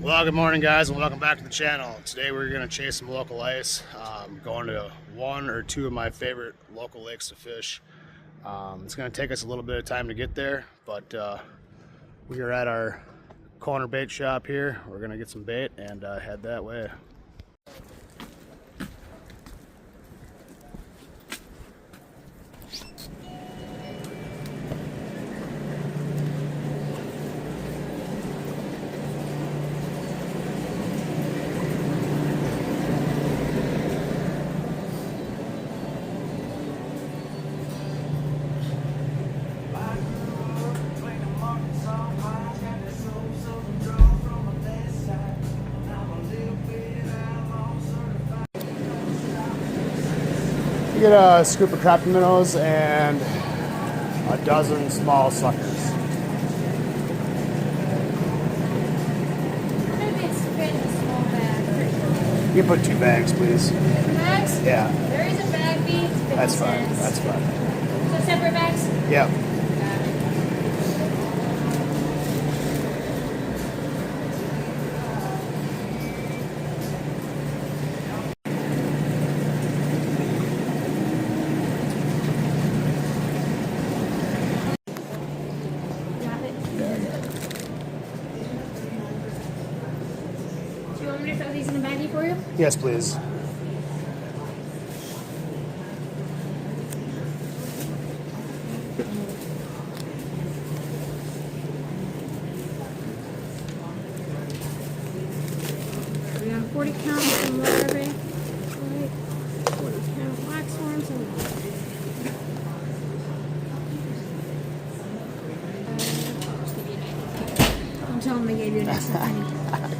Well, good morning, guys, and welcome back to the channel. Today we're going to chase some local ice. Going to one or two of my favorite local lakes to fish. It's going to take us a little bit of time to get there, but we are at our corner bait shop here. We're going to get some bait and head that way. You get a scoop of crappie minnows and a dozen small suckers. Maybe it's fit in a small bag. You can put 2 bags, please. 2 bags? Yeah. There is a bag fee. It's 50 That's fine. cents. That's fine. So separate bags? Yep. Got it. Got it. Do you want me to throw these in a baggie for you? Yes, please. We got 40 count some larvae. Right. 40 count waxworms and don't tell him I gave you an extra penny.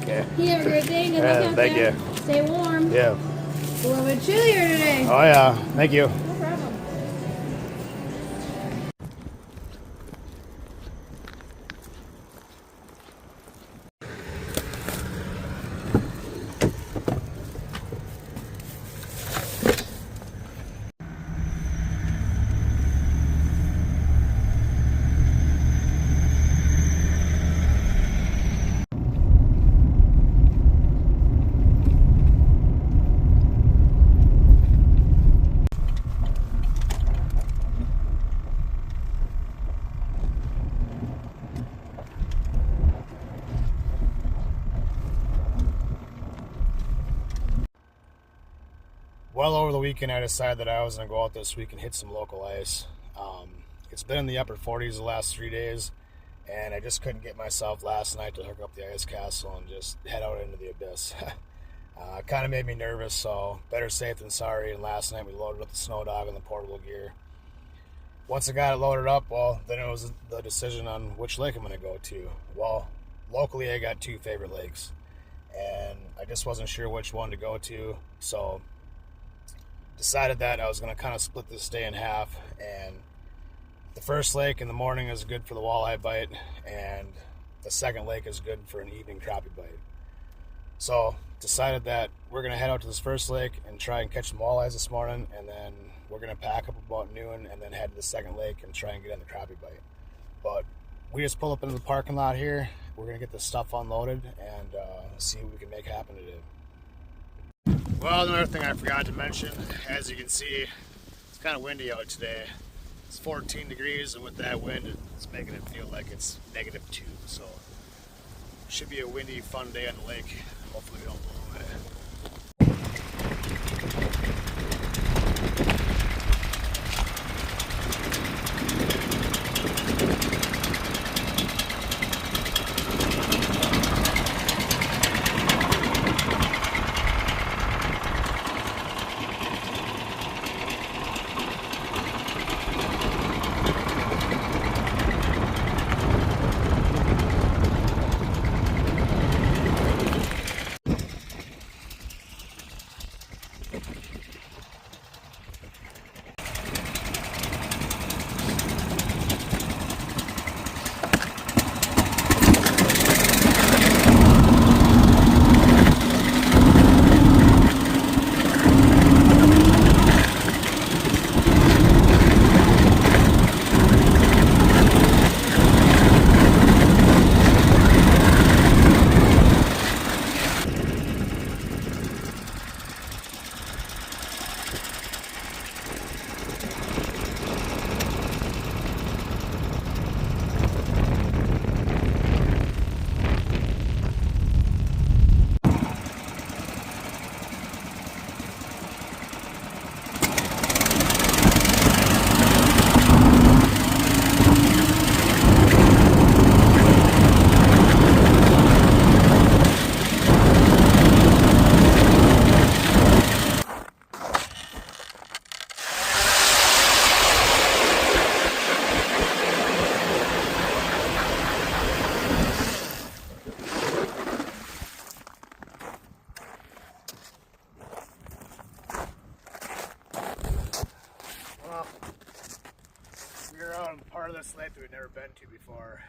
Okay. You have a great day. Good luck out Thank there. you. Stay warm. Yeah. It's a little bit chillier today. Oh yeah. Thank you. No problem. Well, over the weekend, I decided that I was going to go out this week and hit some local ice. It's been in the upper 40s the last 3 days, and I just couldn't get myself last night to hook up the ice castle and just head out into the abyss. Kind of made me nervous, so better safe than sorry. And last night we loaded up the Snowdog and the portable gear. Once I got it loaded up, well, then it was the decision on which lake I'm going to go to. Well, locally I got 2 favorite lakes, and I just wasn't sure which one to go to, so decided that I was going to kind of split this day in half, and the first lake in the morning is good for the walleye bite, and the second lake is good for an evening crappie bite. So decided that we're going to head out to this first lake and try and catch some walleyes this morning, and then we're going to pack up about noon and then head to the second lake and try and get in the crappie bite. But we just pull up into the parking lot here. We're going to get this stuff unloaded and see what we can make happen today. Well, another thing I forgot to mention, as you can see, it's kind of windy out today. It's 14 degrees, and with that wind, it's making it feel like it's -2. So it should be a windy, fun day on the lake. Hopefully we don't blow away. this lake that we've never been to before.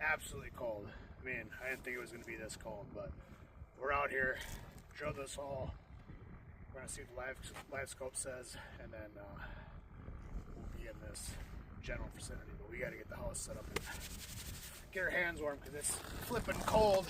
Absolutely cold. I mean, I didn't think it was going to be this cold, but we're out here, drilled this hole. We're going to see what the live scope says, and then we'll be in this general vicinity. But we got to get the house set up and get our hands warm because it's flipping cold.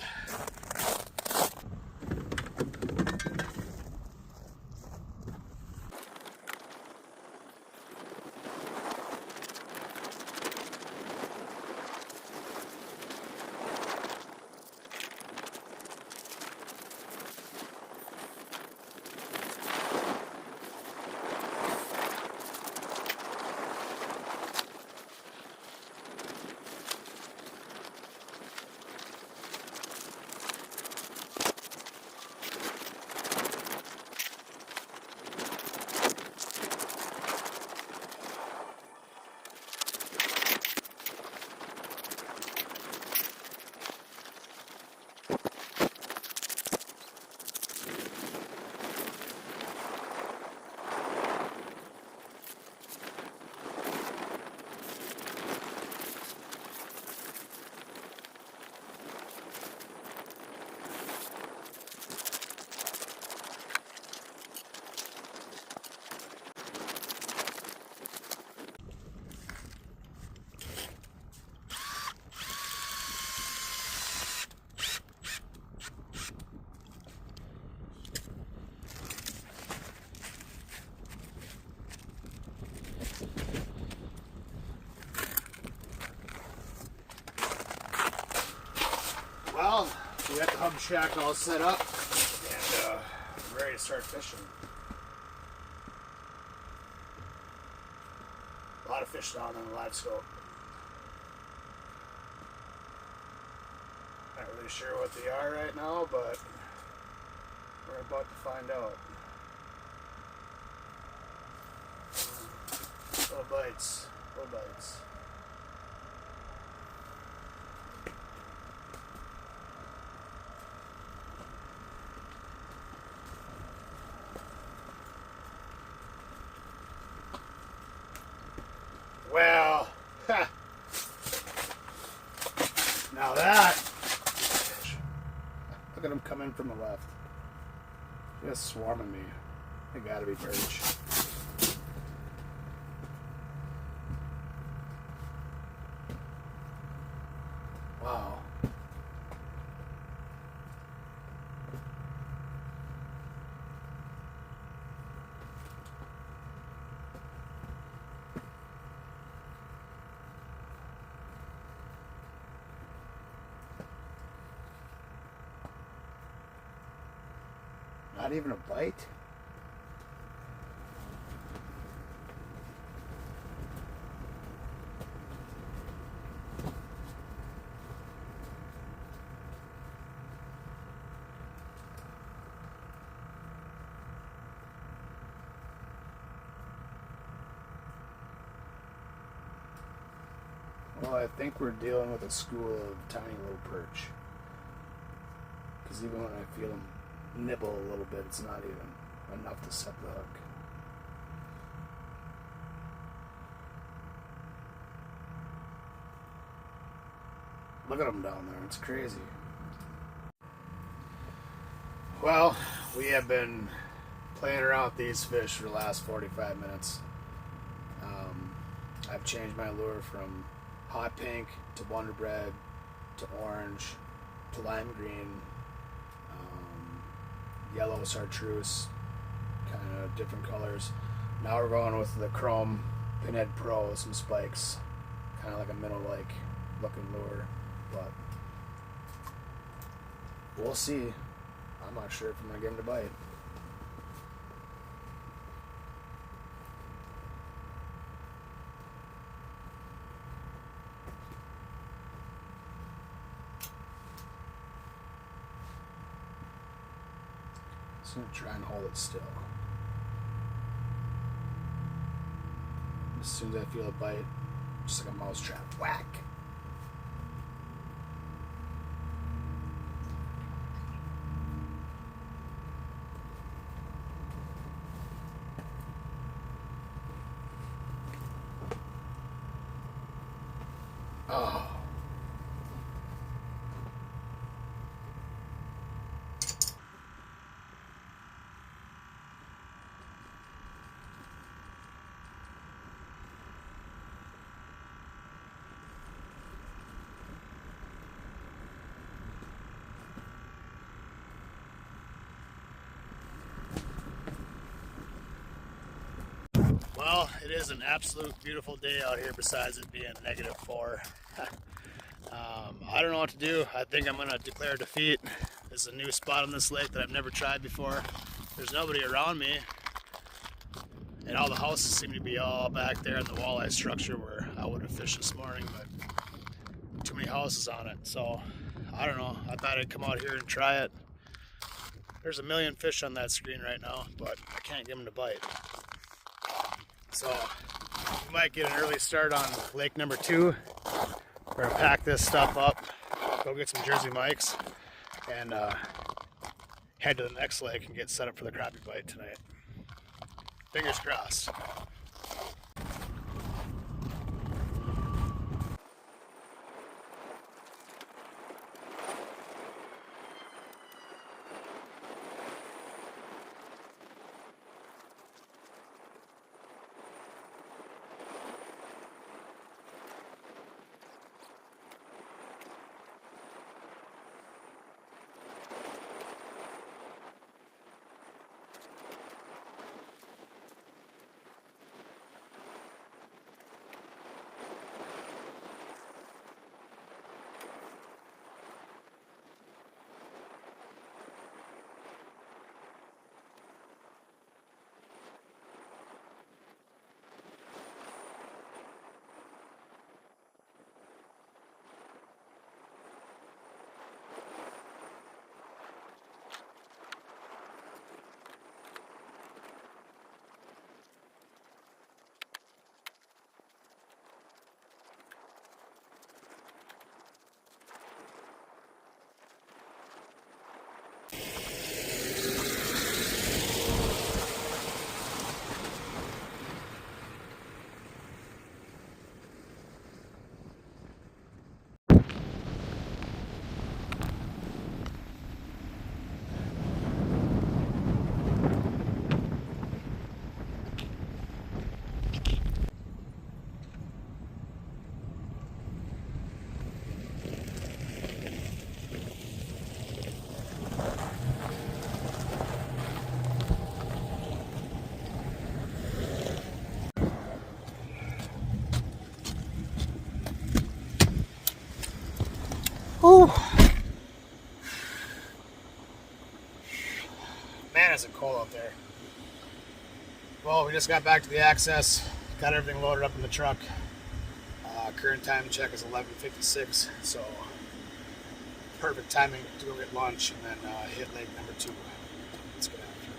Well, we got the hub shack all set up and ready to start fishing. A lot of fish down on the live scope. Not really sure what they are right now, but we're about to find out. Little bites, little bites. Well, ha. Now that, look at them coming from the left. Just swarming me. They gotta be perch. Wow. Not even a bite? Well, I think we're dealing with a school of tiny little perch. Because even when I feel them nibble a little bit, it's not even enough to set the hook. Look at them down there, it's crazy. Well, we have been playing around with these fish for the last 45 minutes. I've changed my lure from hot pink to Wonder Bread to orange to lime green, yellow chartreuse, kind of different colors. Now we're going with the Chrome Pinhead Pro with some spikes, kind of like a minnow-like looking lure, but we'll see. I'm not sure if I'm going to get him to bite. Just going to try and hold it still. As soon as I feel a bite, just like a mouse trap, whack! Well, it is an absolute beautiful day out here besides it being -4. I don't know what to do. I think I'm going to declare defeat. This is a new spot on this lake that I've never tried before. There's nobody around me. And all the houses seem to be all back there in the walleye structure where I would have fished this morning, but too many houses on it. So, I don't know. I thought I'd come out here and try it. There's a million fish on that screen right now, but I can't get them to bite. So, we might get an early start on lake number 2. We're going to pack this stuff up, go get some Jersey Mikes, and head to the next lake and get set up for the crappie bite tonight. Fingers crossed. Ooh. Man, is it cold out there. Well, we just got back to the access, got everything loaded up in the truck. Current time check is 11:56, so perfect timing to go get lunch and then hit lake number 2. Let's get after it.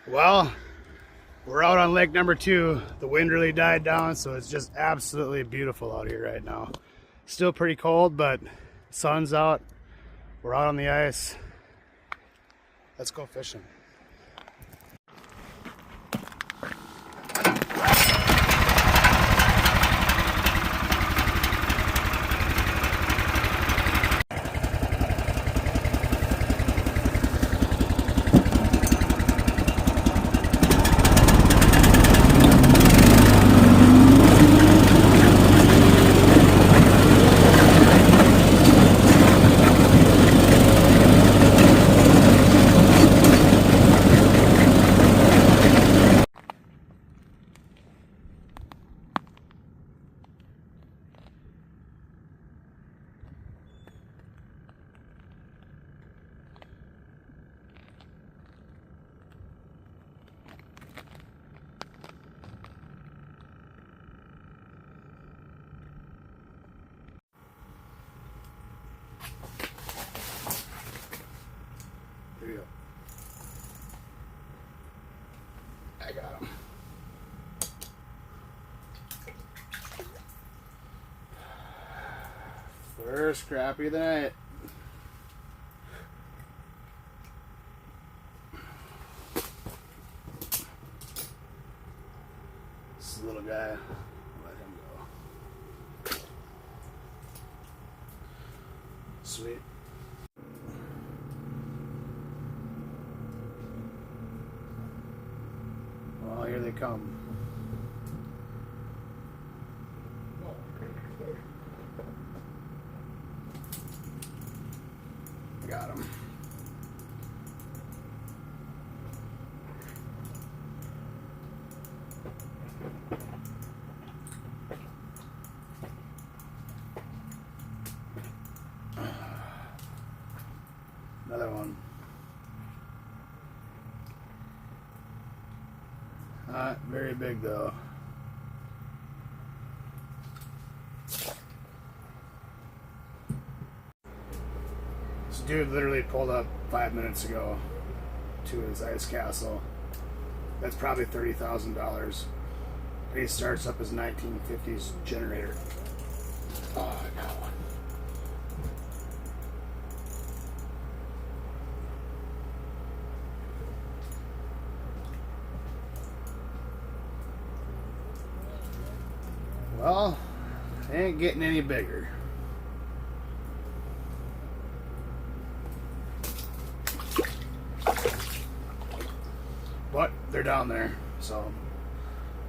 Well, we're out on lake number 2. The wind really died down, so it's just absolutely beautiful out here right now. Still pretty cold, but sun's out. We're out on the ice. Let's go fishing. First crappie of the night. This little guy, let him go. Sweet. Well, here they come. Got him. Another one. Not very big though. This dude literally pulled up 5 minutes ago to his ice castle. That's probably $30,000. He starts up his 1950s generator. Oh no. Well, ain't getting any bigger. But they're down there, so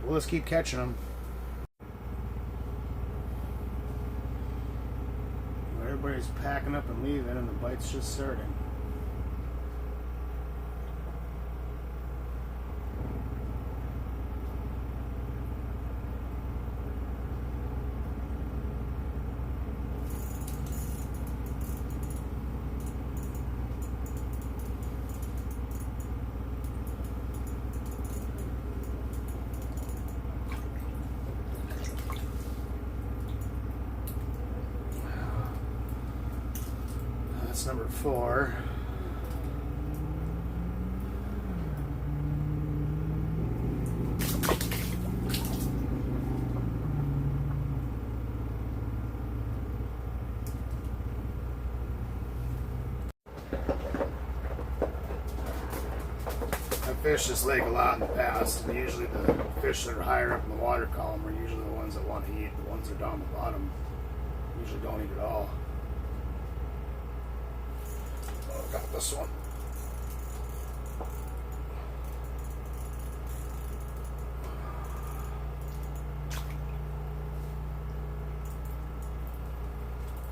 we'll just keep catching them. Everybody's packing up and leaving, and the bite's just starting. That's number 4. I've fished this lake a lot in the past, and usually the fish that are higher up in the water column are usually the ones that want to eat. The ones that are down the bottom usually don't eat at all. Oh, got this one.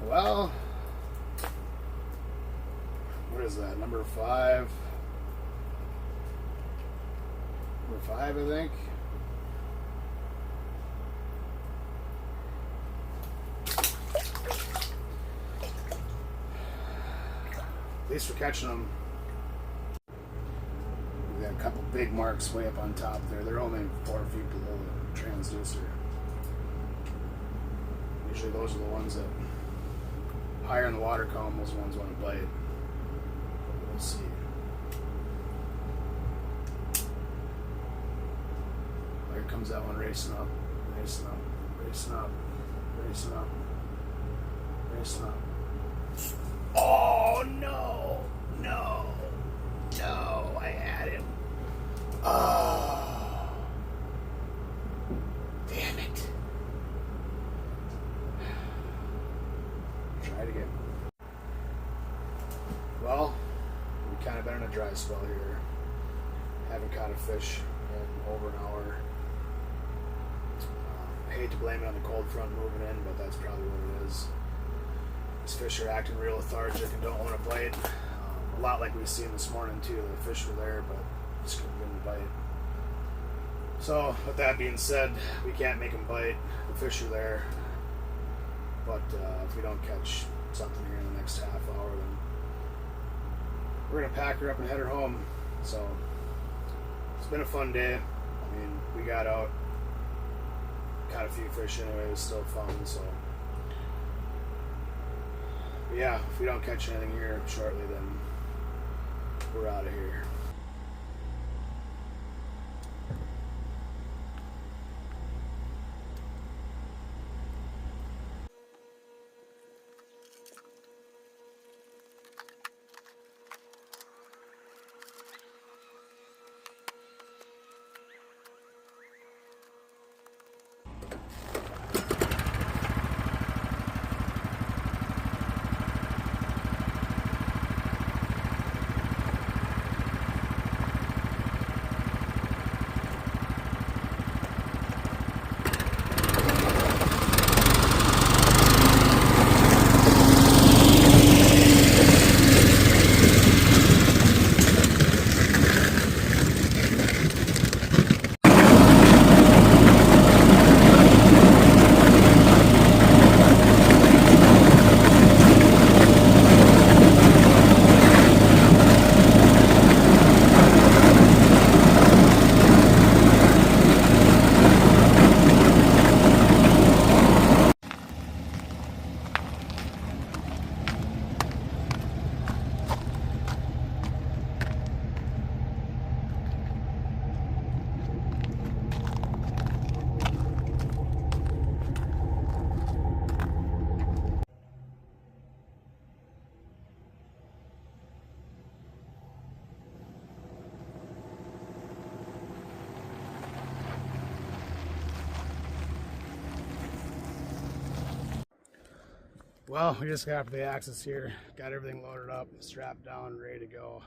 Well, what is that? Number 5. Number 5, I think. At least we're catching them. We got a couple big marks way up on top there. They're only 4 feet below the transducer. Usually those are the ones that higher in the water column, those ones want to bite. We'll see. There comes that one racing up, racing up, racing up, racing up, racing up. Oh no, no, no, I had him. Oh, damn it. Try it again. Well, we kind of been in a dry spell here. Haven't caught a fish in over an hour. I hate to blame it on the cold front moving in, but that's probably what it is. These fish are acting real lethargic and don't want to bite. A lot like we seen this morning too. The fish were there, but just couldn't get them to bite. So, with that being said, we can't make them bite. The fish are there, but if we don't catch something here in the next half hour, then we're gonna pack her up and head her home. So, it's been a fun day. I mean, we got out, caught a few fish anyway. It was still fun. So. But yeah, if we don't catch anything here shortly, then we're out of here. Well, we just got up to the axis here, got everything loaded up, strapped down, ready to go.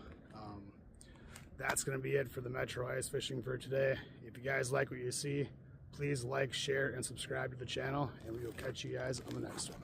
That's going to be it for the Metro ice fishing for today. If you guys like what you see, please like, share, and subscribe to the channel, and we will catch you guys on the next one.